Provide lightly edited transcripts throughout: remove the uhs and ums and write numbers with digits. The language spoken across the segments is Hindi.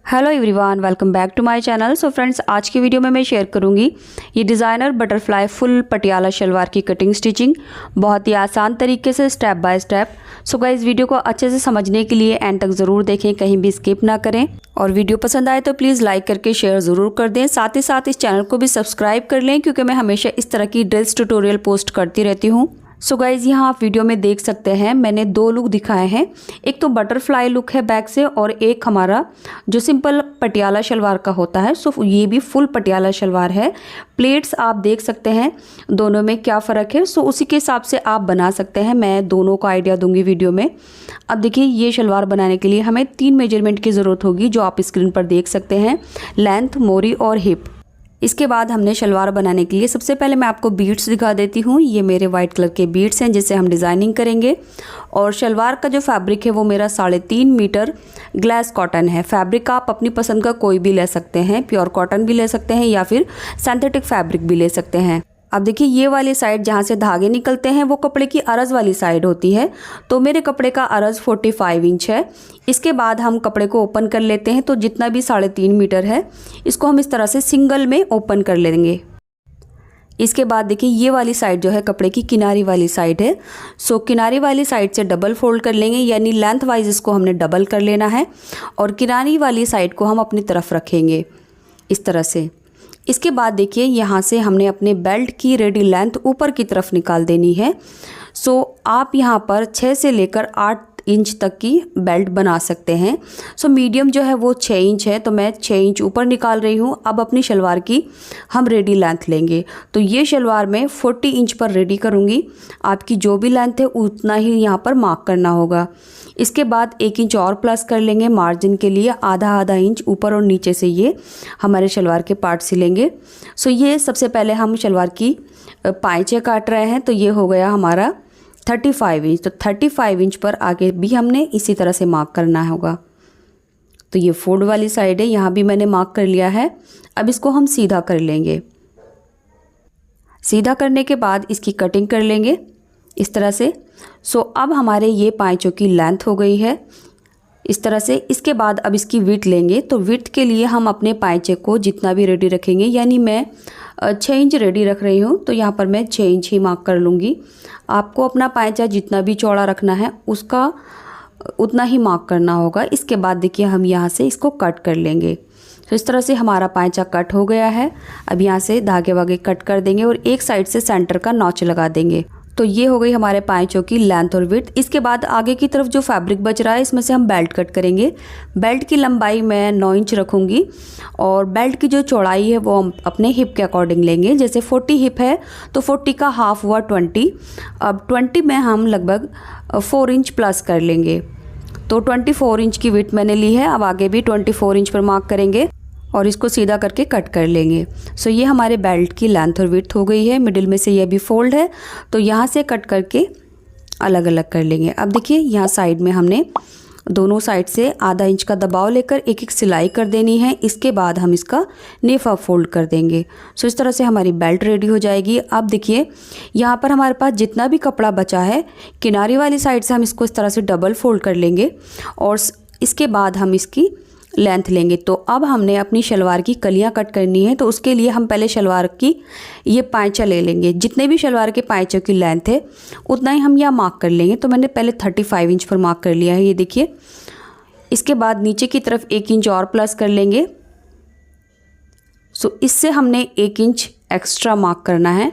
Hello everyone, welcome back to my channel. So friends, आज की वीडियो में मैं शेयर करूंगी ये designer butterfly full Patiala salwar की कटिंग स्टिचिंग बहुत ही आसान तरीके से step by step. So guys, video को अच्छे से समझने के लिए एंड तक ज़रूर देखें, कहीं भी स्किप ना करें। और वीडियो पसंद आए तो प्लीज़ लाइक करके शेयर ज़रूर कर दें। साथ ही साथ इस चैनल को भी सब्सक्राइब कर लें, क्योंकि मैं हमेशा इस तरह की ड्रेस ट्यूटोरियल पोस्ट करती रहती हूँ। सो गाइज़, यहाँ आप वीडियो में देख सकते हैं मैंने दो लुक दिखाए हैं। एक तो बटरफ्लाई लुक है बैक से, और एक हमारा जो सिंपल पटियाला शलवार का होता है। सो ये भी फुल पटियाला शलवार है। प्लेट्स आप देख सकते हैं दोनों में क्या फ़र्क है। सो उसी के हिसाब से आप बना सकते हैं। मैं दोनों का आइडिया दूंगी वीडियो में। अब देखिए, ये शलवार बनाने के लिए हमें 3 मेजरमेंट की ज़रूरत होगी, जो आप स्क्रीन पर देख सकते हैं, लेंथ, मोरी और हिप। इसके बाद हमने शलवार बनाने के लिए सबसे पहले मैं आपको बीड्स दिखा देती हूँ। ये मेरे वाइट कलर के बीड्स हैं जिससे हम डिज़ाइनिंग करेंगे। और शलवार का जो फैब्रिक है वो मेरा 3.5 मीटर ग्लास कॉटन है। फैब्रिक आप अपनी पसंद का कोई भी ले सकते हैं, प्योर कॉटन भी ले सकते हैं या फिर सिंथेटिक फैब्रिक भी ले सकते हैं। अब देखिए, ये वाली साइड जहाँ से धागे निकलते हैं वो कपड़े की अरज़ वाली साइड होती है। तो मेरे कपड़े का अरज़ 45 इंच है। इसके बाद हम कपड़े को ओपन कर लेते हैं। तो जितना भी 3.5 मीटर है, इसको हम इस तरह से सिंगल में ओपन कर लेंगे। इसके बाद देखिए, ये वाली साइड जो है कपड़े की किनारी वाली साइड है। सो किनारी वाली साइड से डबल फोल्ड कर लेंगे, यानी लेंथ वाइज इसको हमने डबल कर लेना है। और किनारी वाली साइड को हम अपनी तरफ रखेंगे इस तरह से। इसके बाद देखिए, यहाँ से हमने अपने बेल्ट की रेडी लेंथ ऊपर की तरफ निकाल देनी है। सो आप यहाँ पर 6 से लेकर 8 इंच तक की बेल्ट बना सकते हैं। सो मीडियम जो है वो 6 इंच है, तो मैं 6 इंच ऊपर निकाल रही हूँ। अब अपनी शलवार की हम रेडी लेंथ लेंगे। तो ये शलवार मैं 40 इंच पर रेडी करूँगी। आपकी जो भी लेंथ है उतना ही यहाँ पर मार्क करना होगा। इसके बाद 1 इंच और प्लस कर लेंगे मार्जिन के लिए। आधा इंच ऊपर और नीचे से ये हमारे शलवार के पार्ट सिलेंगे। सो ये सबसे पहले हम शलवार की पाइचे काट रहे हैं। तो ये हो गया हमारा 35 इंच। तो 35 इंच पर आगे भी हमने इसी तरह से मार्क करना होगा। तो ये फोल्ड वाली साइड है, यहाँ भी मैंने मार्क कर लिया है। अब इसको हम सीधा कर लेंगे। सीधा करने के बाद इसकी कटिंग कर लेंगे इस तरह से। सो अब हमारे ये पाइचों की लेंथ हो गई है इस तरह से। इसके बाद अब इसकी विड्थ लेंगे। तो विड्थ के लिए हम अपने पाइचे को जितना भी रेडी रखेंगे, यानी मैं 6 इंच रेडी रख रही हूँ, तो यहाँ पर मैं 6 इंच ही मार्क कर लूँगी। आपको अपना पाइचा जितना भी चौड़ा रखना है उसका उतना ही मार्क करना होगा। इसके बाद देखिए, हम यहाँ से इसको कट कर लेंगे। तो इस तरह से हमारा पाइचा कट हो गया है। अब यहाँ से धागे वागे कट कर देंगे और एक साइड से सेंटर का नॉच लगा देंगे। तो ये हो गई हमारे पाइचों की लेंथ और विड्थ। इसके बाद आगे की तरफ जो फैब्रिक बच रहा है, इसमें से हम बेल्ट कट करेंगे। बेल्ट की लंबाई मैं 9 इंच रखूँगी और बेल्ट की जो चौड़ाई है वो हम अपने हिप के अकॉर्डिंग लेंगे। जैसे 40 हिप है तो 40 का हाफ हुआ 20। अब 20 में हम लगभग 4 इंच प्लस कर लेंगे। तो 24 इंच की विड्थ मैंने ली है। अब आगे भी 24 इंच पर मार्क करेंगे और इसको सीधा करके कट कर लेंगे। सो ये हमारे बेल्ट की लेंथ और विड्थ हो गई है। मिडिल में से ये भी फोल्ड है, तो यहाँ से कट करके अलग अलग कर लेंगे। अब देखिए, यहाँ साइड में हमने दोनों साइड से आधा इंच का दबाव लेकर एक एक सिलाई कर देनी है। इसके बाद हम इसका नेफा फोल्ड कर देंगे। सो इस तरह से हमारी बेल्ट रेडी हो जाएगी। अब देखिए, यहाँ पर हमारे पास जितना भी कपड़ा बचा है, किनारी वाली साइड से हम इसको इस तरह से डबल फोल्ड कर लेंगे और इसके बाद हम इसकी लेंथ लेंगे। तो अब हमने अपनी शलवार की कलियां कट करनी है। तो उसके लिए हम पहले शलवार की ये पाइचा ले लेंगे। जितने भी शलवार के पाइचों की लेंथ है उतना ही हम यहाँ मार्क कर लेंगे। तो मैंने पहले 35 इंच पर मार्क कर लिया है, ये देखिए। इसके बाद नीचे की तरफ 1 इंच और प्लस कर लेंगे। सो इससे हमने 1 इंच एक्स्ट्रा मार्क करना है।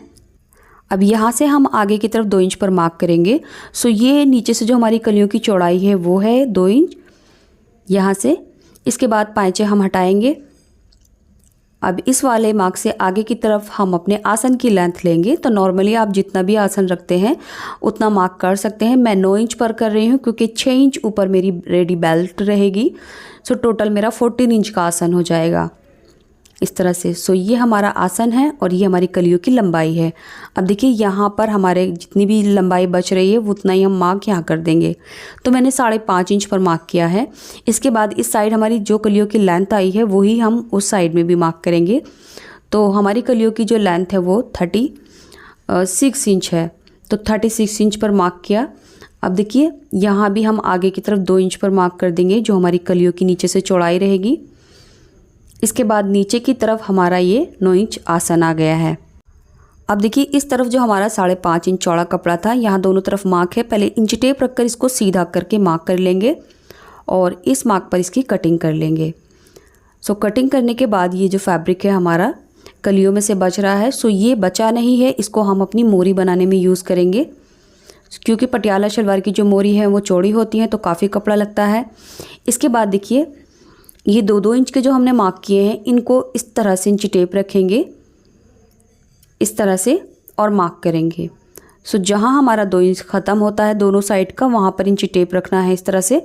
अब यहाँ से हम आगे की तरफ 2 इंच पर मार्क करेंगे। सो ये नीचे से जो हमारी कलियों की चौड़ाई है वो है 2 इंच यहाँ से। इसके बाद पाइचे हम हटाएंगे। अब इस वाले मार्क से आगे की तरफ हम अपने आसन की लेंथ लेंगे। तो नॉर्मली आप जितना भी आसन रखते हैं उतना मार्क कर सकते हैं। मैं 9 इंच पर कर रही हूँ, क्योंकि 6 इंच ऊपर मेरी रेडी बेल्ट रहेगी। सो टोटल मेरा 14 इंच का आसन हो जाएगा इस तरह से। सो ये हमारा आसन है और ये हमारी कलियों की लंबाई है। अब देखिए, यहाँ पर हमारे जितनी भी लंबाई बच रही है वो उतना ही हम मार्क यहाँ कर देंगे। तो मैंने 5.5 इंच पर मार्क किया है। इसके बाद इस साइड हमारी जो कलियों की लेंथ आई है वही हम उस साइड में भी मार्क करेंगे। तो हमारी कलियों की जो लेंथ है वो 36 इंच है। तो 36 इंच पर मार्क किया। अब देखिए, यहाँ भी हम आगे की तरफ 2 इंच पर मार्क कर देंगे, जो हमारी कलियों की नीचे से चौड़ाई रहेगी। इसके बाद नीचे की तरफ हमारा ये 9 इंच आसन आ गया है। अब देखिए इस तरफ जो हमारा 5.5 इंच चौड़ा कपड़ा था, यहाँ दोनों तरफ मार्क है। पहले इंच टेप रखकर इसको सीधा करके मार्क कर लेंगे और इस मार्क पर इसकी कटिंग कर लेंगे। सो कटिंग करने के बाद ये जो फैब्रिक है हमारा कलियों में से बच रहा है, सो ये बचा नहीं है, इसको हम अपनी मोरी बनाने में यूज़ करेंगे। क्योंकि पटियाला शलवार की जो मोरी है वो चौड़ी होती है तो काफ़ी कपड़ा लगता है। इसके बाद देखिए ये 2-2 इंच के जो हमने मार्क किए हैं, इनको इस तरह से इंच टेप रखेंगे इस तरह से और मार्क करेंगे। सो जहाँ हमारा 2 इंच ख़त्म होता है दोनों साइड का, वहाँ पर इंच टेप रखना है इस तरह से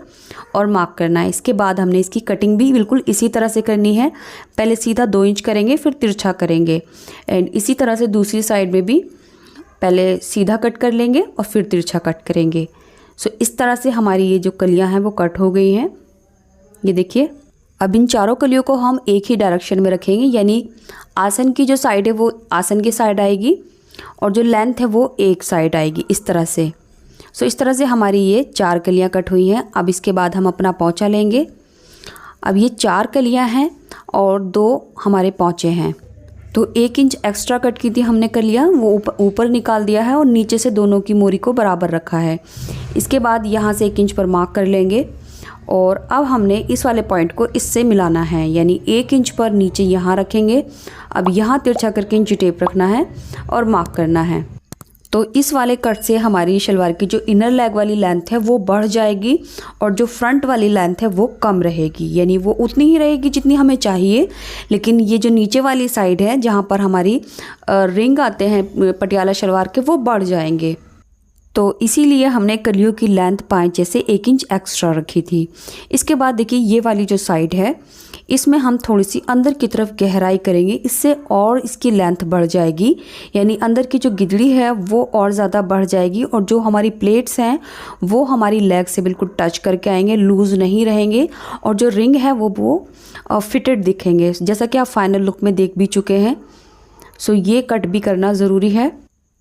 और मार्क करना है। इसके बाद हमने इसकी कटिंग भी बिल्कुल इसी तरह से करनी है। पहले सीधा 2 इंच करेंगे, फिर तिरछा करेंगे एंड इसी तरह से दूसरी साइड में भी पहले सीधा कट कर लेंगे और फिर तिरछा कट करेंगे। सो इस तरह से हमारी ये जो कलियाँ हैं वो कट हो गई हैं। ये देखिए अब इन चारों कलियों को हम एक ही डायरेक्शन में रखेंगे, यानी आसन की जो साइड है वो आसन की साइड आएगी और जो लेंथ है वो एक साइड आएगी इस तरह से। सो इस तरह से हमारी ये 4 कलियाँ कट हुई हैं। अब इसके बाद हम अपना पोंचा लेंगे। अब ये 4 कलियाँ हैं और 2 हमारे पोंचे हैं, तो 1 इंच एक्स्ट्रा कट की थी हमने कलियाँ, वो ऊपर निकाल दिया है और नीचे से दोनों की मोरी को बराबर रखा है। इसके बाद यहाँ से 1 इंच पर मार्क कर लेंगे और अब हमने इस वाले पॉइंट को इससे मिलाना है, यानी 1 इंच पर नीचे यहाँ रखेंगे। अब यहाँ तिरछा करके इंच टेप रखना है और मार्क करना है। तो इस वाले कट से हमारी शलवार की जो इनर लेग वाली लेंथ है वो बढ़ जाएगी और जो फ्रंट वाली लेंथ है वो कम रहेगी, यानी वो उतनी ही रहेगी जितनी हमें चाहिए। लेकिन ये जो नीचे वाली साइड है जहाँ पर हमारी रिंग आते हैं पटियाला शलवार के, वो बढ़ जाएंगे। तो इसीलिए हमने कलियों की लेंथ पाँचे से 1 इंच एक्स्ट्रा रखी थी। इसके बाद देखिए ये वाली जो साइड है इसमें हम थोड़ी सी अंदर की तरफ गहराई करेंगे, इससे और इसकी लेंथ बढ़ जाएगी, यानी अंदर की जो गिदड़ी है वो और ज़्यादा बढ़ जाएगी और जो हमारी प्लेट्स हैं वो हमारी लेग से बिल्कुल टच करके आएंगे, लूज़ नहीं रहेंगे और जो रिंग है वो फिटेड दिखेंगे, जैसा कि आप फाइनल लुक में देख भी चुके हैं। सो ये कट भी करना ज़रूरी है।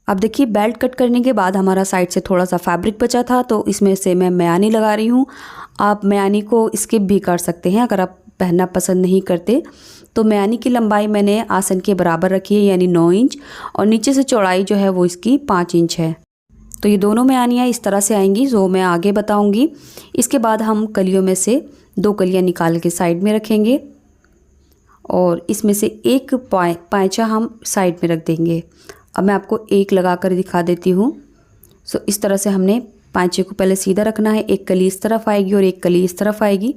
अब देखिए बेल्ट कट करने के बाद हमारा साइड से थोड़ा सा फैब्रिक बचा था, तो इसमें से मैं म्यानी लगा रही हूँ। आप म्यानी को स्किप भी कर सकते हैं अगर आप पहनना पसंद नहीं करते। तो म्यानी की लंबाई मैंने आसन के बराबर रखी है, यानी 9 इंच, और नीचे से चौड़ाई जो है वो इसकी 5 इंच है। तो ये दोनों म्यानियाँ इस तरह से आएंगी जो मैं आगे बताऊँगी। इसके बाद हम कलियों में से 2 कलियाँ निकाल के साइड में रखेंगे और इसमें से एक पाँचा हम साइड में रख देंगे। अब मैं आपको एक लगा कर दिखा देती हूँ। सो इस तरह से हमने पाँचे को पहले सीधा रखना है, एक कली इस तरफ आएगी और एक कली इस तरफ आएगी।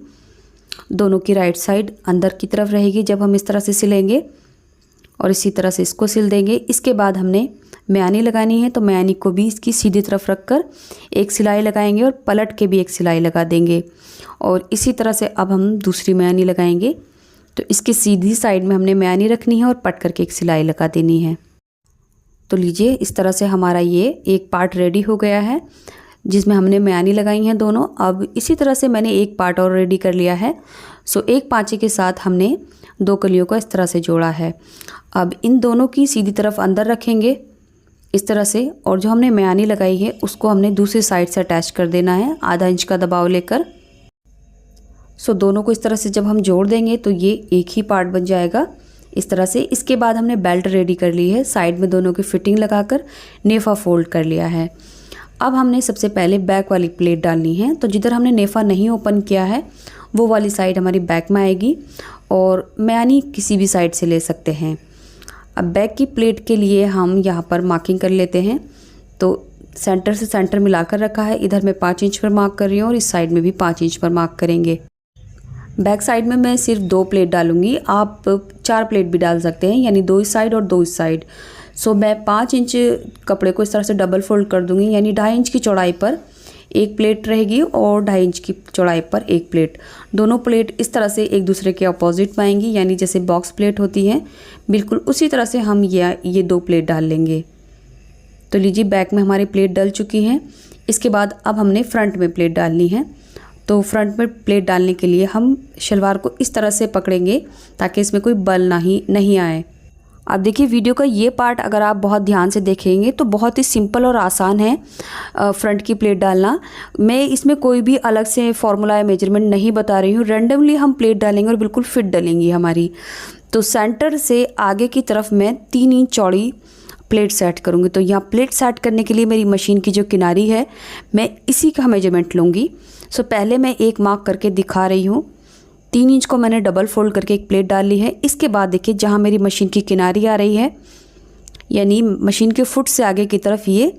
दोनों की राइट साइड अंदर की तरफ रहेगी जब हम इस तरह से सिलेंगे और इसी तरह से इसको सिल देंगे। इसके बाद हमने म्यानी लगानी है, तो म्यानी को भी इसकी सीधी तरफ रखकर एक सिलाई लगाएंगे और पलट के भी एक सिलाई लगा देंगे और इसी तरह से अब हम दूसरी म्यानी लगाएंगे। तो इसकी सीधी साइड में हमने म्यानी रखनी है और पट करके एक सिलाई लगा देनी है। तो लीजिए इस तरह से हमारा ये एक पार्ट रेडी हो गया है जिसमें हमने म्यानी लगाई हैं दोनों। अब इसी तरह से मैंने एक पार्ट और रेडी कर लिया है। सो एक पाँचे के साथ हमने 2 कलियों को इस तरह से जोड़ा है। अब इन दोनों की सीधी तरफ अंदर रखेंगे इस तरह से और जो हमने म्यानी लगाई है उसको हमने दूसरी साइड से अटैच कर देना है आधा इंच का दबाव लेकर। सो दोनों को इस तरह से जब हम जोड़ देंगे तो ये एक ही पार्ट बन जाएगा इस तरह से। इसके बाद हमने बेल्ट रेडी कर ली है, साइड में दोनों की फिटिंग लगाकर नेफा फोल्ड कर लिया है। अब हमने सबसे पहले बैक वाली प्लेट डालनी है, तो जिधर हमने नेफा नहीं ओपन किया है वो वाली साइड हमारी बैक में आएगी और म्यानी किसी भी साइड से ले सकते हैं। अब बैक की प्लेट के लिए हम यहाँ पर मार्किंग कर लेते हैं। तो सेंटर से सेंटर मिलाकर रखा है, इधर मैं 5 इंच पर मार्क कर रही हूँ और इस साइड में भी 5 इंच पर मार्क करेंगे। बैक साइड में मैं सिर्फ 2 प्लेट डालूंगी, आप 4 प्लेट भी डाल सकते हैं, यानी 2 इस साइड और 2 इस साइड। सो मैं 5 इंच कपड़े को इस तरह से डबल फोल्ड कर दूंगी, यानी 2.5 इंच की चौड़ाई पर एक प्लेट रहेगी और 2.5 इंच की चौड़ाई पर एक प्लेट। दोनों प्लेट इस तरह से एक दूसरे के अपोजिट में आएंगी, यानी जैसे बॉक्स प्लेट होती है बिल्कुल उसी तरह से हम ये 2 प्लेट डाल लेंगे। तो लीजिए बैक में हमारी प्लेट डल चुकी हैं। इसके बाद अब हमने फ्रंट में प्लेट डालनी है। तो फ्रंट में प्लेट डालने के लिए हम शलवार को इस तरह से पकड़ेंगे ताकि इसमें कोई बल नहीं आए। अब देखिए वीडियो का ये पार्ट अगर आप बहुत ध्यान से देखेंगे तो बहुत ही सिंपल और आसान है फ्रंट की प्लेट डालना। मैं इसमें कोई भी अलग से फॉर्मूला या मेजरमेंट नहीं बता रही हूँ, रैंडमली हम प्लेट डालेंगे और बिल्कुल फिट डलेंगी हमारी। तो सेंटर से आगे की तरफ मैं 3 इंच चौड़ी प्लेट सेट करूँगी। तो यहाँ प्लेट सेट करने के लिए मेरी मशीन की जो किनारी है मैं इसी का मेजरमेंट लूँगी। सो पहले मैं एक मार्क करके दिखा रही हूँ। 3 इंच को मैंने डबल फोल्ड करके एक प्लेट डाल ली है। इसके बाद देखिए जहाँ मेरी मशीन की किनारी आ रही है, यानी मशीन के फुट से आगे की तरफ ये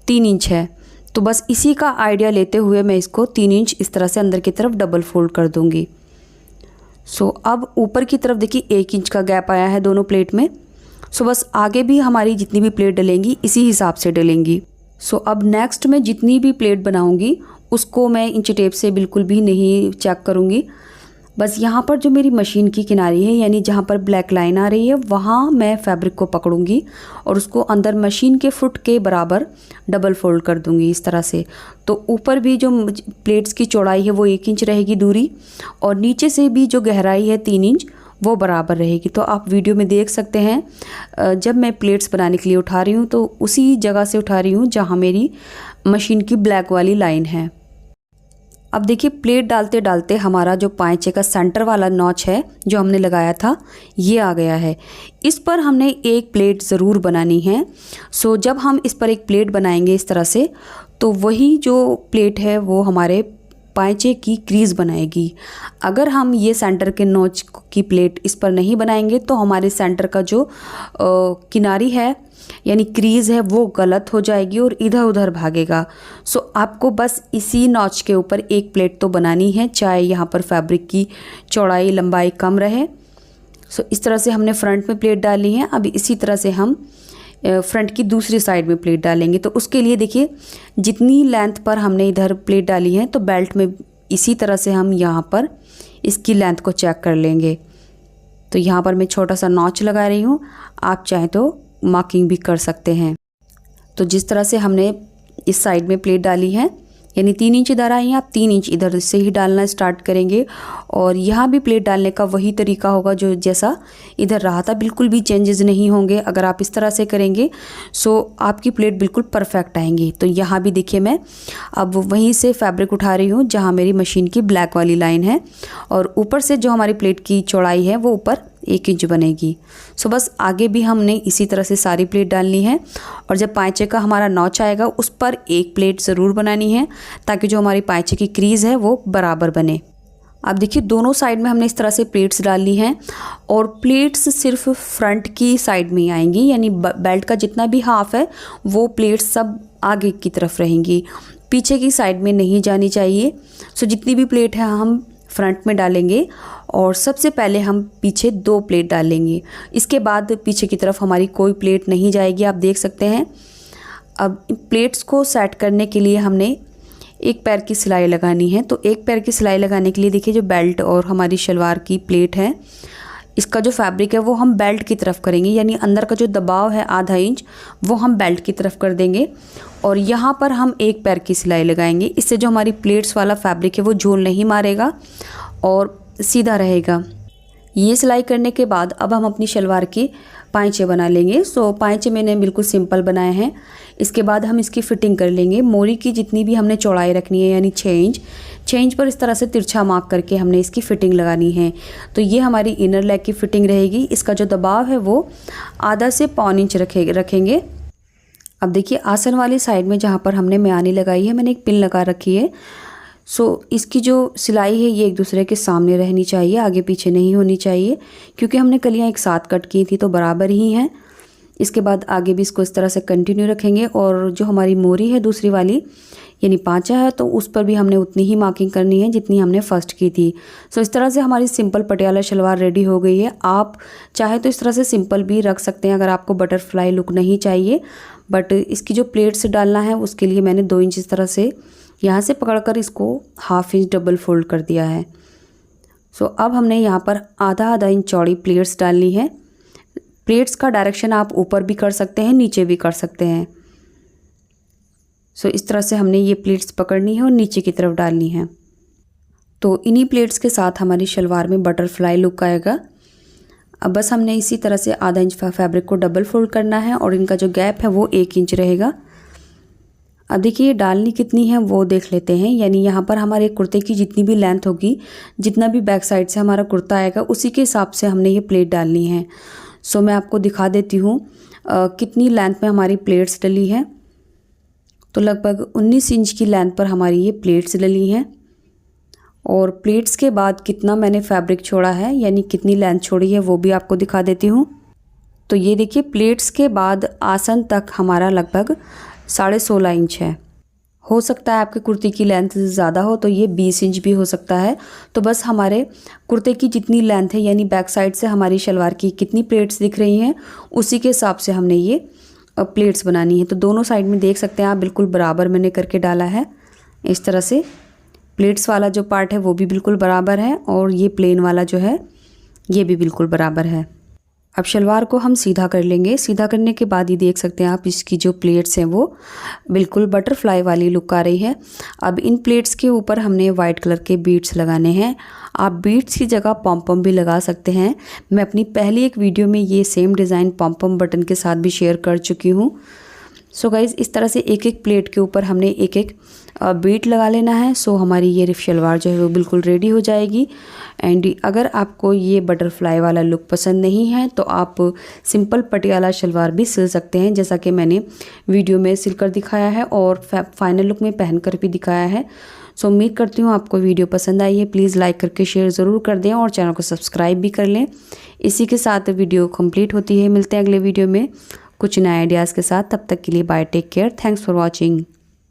3 इंच है। तो बस इसी का आइडिया लेते हुए मैं इसको 3 इंच इस तरह से अंदर की तरफ डबल फोल्ड कर दूँगी। सो अब ऊपर की तरफ देखिए 1 इंच का गैप आया है दोनों प्लेट में। सो बस आगे भी हमारी जितनी भी प्लेट डलेंगी इसी हिसाब से डलेंगी। सो अब नेक्स्ट मैं जितनी भी प्लेट बनाऊँगी उसको मैं इंच टेप से बिल्कुल भी नहीं चेक करूँगी। बस यहाँ पर जो मेरी मशीन की किनारी है, यानी जहाँ पर ब्लैक लाइन आ रही है, वहाँ मैं फैब्रिक को पकड़ूंगी और उसको अंदर मशीन के फुट के बराबर डबल फोल्ड कर दूंगी इस तरह से। तो ऊपर भी जो प्लेट्स की चौड़ाई है वो 1 इंच रहेगी दूरी, और नीचे से भी जो गहराई है 3 इंच वो बराबर रहेगी। तो आप वीडियो में देख सकते हैं जब मैं प्लेट्स बनाने के लिए उठा रही हूँ तो उसी जगह से उठा रही हूँ जहाँ मेरी मशीन की ब्लैक वाली लाइन है। अब देखिए प्लेट डालते डालते हमारा जो पाइचे का सेंटर वाला नॉच है जो हमने लगाया था ये आ गया है। इस पर हमने एक प्लेट ज़रूर बनानी है। सो जब हम इस पर एक प्लेट बनाएंगे इस तरह से, तो वही जो प्लेट है वो हमारे पाइचे की क्रीज़ बनाएगी। अगर हम ये सेंटर के नॉच की प्लेट इस पर नहीं बनाएंगे तो हमारे सेंटर का जो किनारी है यानी क्रीज़ है वो गलत हो जाएगी और इधर उधर भागेगा। सो आपको बस इसी नॉच के ऊपर एक प्लेट तो बनानी है, चाहे यहाँ पर फैब्रिक की चौड़ाई लंबाई कम रहे। सो इस तरह से हमने फ्रंट में प्लेट डाली है। अब इसी तरह से हम फ्रंट की दूसरी साइड में प्लेट डालेंगे। तो उसके लिए देखिए जितनी लेंथ पर हमने इधर प्लेट डाली है तो बेल्ट में इसी तरह से हम यहाँ पर इसकी लेंथ को चेक कर लेंगे। तो यहाँ पर मैं छोटा सा नॉच लगा रही हूँ, आप चाहें तो मार्किंग भी कर सकते हैं। तो जिस तरह से हमने इस साइड में प्लेट डाली है यानी 3 इंच इधर आई है, आप 3 इंच इधर से ही डालना स्टार्ट करेंगे और यहाँ भी प्लेट डालने का वही तरीका होगा जो जैसा इधर रहा था, बिल्कुल भी चेंजेस नहीं होंगे। अगर आप इस तरह से करेंगे सो आपकी प्लेट बिल्कुल परफेक्ट आएंगी। तो यहाँ भी देखिए मैं अब वहीं से फैब्रिक उठा रही हूँ जहाँ मेरी मशीन की ब्लैक वाली लाइन है और ऊपर से जो हमारी प्लेट की चौड़ाई है वो ऊपर 1 इंच बनेगी। सो बस आगे भी हमने इसी तरह से सारी प्लेट डालनी है और जब पाइचे का हमारा नॉच आएगा उस पर एक प्लेट ज़रूर बनानी है ताकि जो हमारी पाइचे की क्रीज़ है वो बराबर बने। अब देखिए दोनों साइड में हमने इस तरह से प्लेट्स डाल ली हैं और प्लेट्स सिर्फ फ्रंट की साइड में ही आएंगी, यानी बेल्ट का जितना भी हाफ है वो प्लेट्स सब आगे की तरफ रहेंगी, पीछे की साइड में नहीं जानी चाहिए। सो जितनी भी प्लेट है हम फ्रंट में डालेंगे और सबसे पहले हम पीछे 2 प्लेट डालेंगे, इसके बाद पीछे की तरफ हमारी कोई प्लेट नहीं जाएगी, आप देख सकते हैं। अब प्लेट्स को सेट करने के लिए हमने एक पैर की सिलाई लगानी है। तो एक पैर की सिलाई लगाने के लिए देखिए जो बेल्ट और हमारी शलवार की प्लेट है इसका जो फैब्रिक है वो हम बेल्ट की तरफ करेंगे, यानी अंदर का जो दबाव है आधा इंच वो हम बेल्ट की तरफ कर देंगे और यहाँ पर हम एक पैर की सिलाई लगाएंगे। इससे जो हमारी प्लेट्स वाला फैब्रिक है वो झोल नहीं मारेगा और सीधा रहेगा। ये सिलाई करने के बाद अब हम अपनी शलवार की पाइचे बना लेंगे। सो पाइचे मैंने बिल्कुल सिंपल बनाए हैं। इसके बाद हम इसकी फ़िटिंग कर लेंगे। मोरी की जितनी भी हमने चौड़ाई रखनी है यानी 6 इंच पर इस तरह से तिरछा मार्क करके हमने इसकी फ़िटिंग लगानी है। तो ये हमारी इनर लेग की फ़िटिंग रहेगी। इसका जो दबाव है वो आधा से पौन इंच रखेंगे। अब देखिए आसन वाली साइड में जहाँ पर हमने म्यानी लगाई है मैंने एक पिन लगा रखी है। सो इसकी जो सिलाई है ये एक दूसरे के सामने रहनी चाहिए, आगे पीछे नहीं होनी चाहिए, क्योंकि हमने कलियाँ एक साथ कट की थी तो बराबर ही हैं। इसके बाद आगे भी इसको इस तरह से कंटिन्यू रखेंगे और जो हमारी मोरी है दूसरी वाली यानी पाँचा है तो उस पर भी हमने उतनी ही मार्किंग करनी है जितनी हमने फर्स्ट की थी। सो इस तरह से हमारी सिंपल पटियाला शलवार रेडी हो गई है। आप चाहे तो इस तरह से सिंपल भी रख सकते हैं अगर आपको बटरफ्लाई लुक नहीं चाहिए, बट इसकी जो प्लेट्स डालना है उसके लिए मैंने 2 इंच इस तरह से यहाँ से पकड़कर इसको ½ इंच डबल फोल्ड कर दिया है। सो अब हमने यहाँ पर आधा इंच चौड़ी प्लेट्स डालनी है। प्लेट्स का डायरेक्शन आप ऊपर भी कर सकते हैं, नीचे भी कर सकते हैं। सो इस तरह से हमने ये प्लेट्स पकड़नी है और नीचे की तरफ डालनी है। तो इन्हीं प्लेट्स के साथ हमारी शलवार में बटरफ्लाई लुक आएगा। अब बस हमने इसी तरह से आधा इंच फैब्रिक को डबल फोल्ड करना है और इनका जो गैप है वो 1 इंच रहेगा। अब देखिए डालनी कितनी है वो देख लेते हैं। यानी यहाँ पर हमारे कुर्ते की जितनी भी लेंथ होगी, जितना भी बैक साइड से हमारा कुर्ता आएगा, उसी के हिसाब से हमने ये प्लेट डालनी है। सो मैं आपको दिखा देती हूँ कितनी लेंथ में हमारी प्लेट्स डली हैं। तो लगभग 19 इंच की लेंथ पर हमारी ये प्लेट्स डली हैं। और प्लेट्स के बाद कितना मैंने फैब्रिक छोड़ा है, यानी कितनी लेंथ छोड़ी है, वो भी आपको दिखा देती हूँ। तो ये देखिए प्लेट्स के बाद आसन तक हमारा लगभग 16.5 इंच है। हो सकता है आपके कुर्ते की लेंथ ज़्यादा हो तो ये 20 इंच भी हो सकता है। तो बस हमारे कुर्ते की जितनी लेंथ है, यानी बैक साइड से हमारी शलवार की कितनी प्लेट्स दिख रही हैं, उसी के हिसाब से हमने ये प्लेट्स बनानी है। तो दोनों साइड में देख सकते हैं आप, बिल्कुल बराबर मैंने करके डाला है। इस तरह से प्लेट्स वाला जो पार्ट है वो भी बिल्कुल बराबर है और ये प्लेन वाला जो है ये भी बिल्कुल बराबर है। अब शलवार को हम सीधा कर लेंगे। सीधा करने के बाद ये देख सकते हैं आप, इसकी जो प्लेट्स हैं वो बिल्कुल बटरफ्लाई वाली लुक आ रही है। अब इन प्लेट्स के ऊपर हमने वाइट कलर के बीड्स लगाने हैं। आप बीड्स की जगह पॉम भी लगा सकते हैं। मैं अपनी पहली एक वीडियो में ये सेम डिज़ाइन पॉम बटन के साथ भी शेयर कर चुकी हूँ। सो गाइज़ इस तरह से एक एक प्लेट के ऊपर हमने एक एक बीट लगा लेना है। सो हमारी ये रिफ शलवार जो है वो बिल्कुल रेडी हो जाएगी। एंड अगर आपको ये बटरफ्लाई वाला लुक पसंद नहीं है तो आप सिंपल पटियाला शलवार भी सिल सकते हैं, जैसा कि मैंने वीडियो में सिलकर दिखाया है और फाइनल लुक में पहनकर भी दिखाया है। सो उम्मीद करती हूँ आपको वीडियो पसंद आई है। प्लीज़ लाइक करके शेयर ज़रूर कर दें और चैनल को सब्सक्राइब भी कर लें। इसी के साथ वीडियो कंप्लीट होती है। मिलते हैं अगले वीडियो में कुछ नए आइडियाज़ के साथ। तब तक के लिए bye, take care, thanks for watching.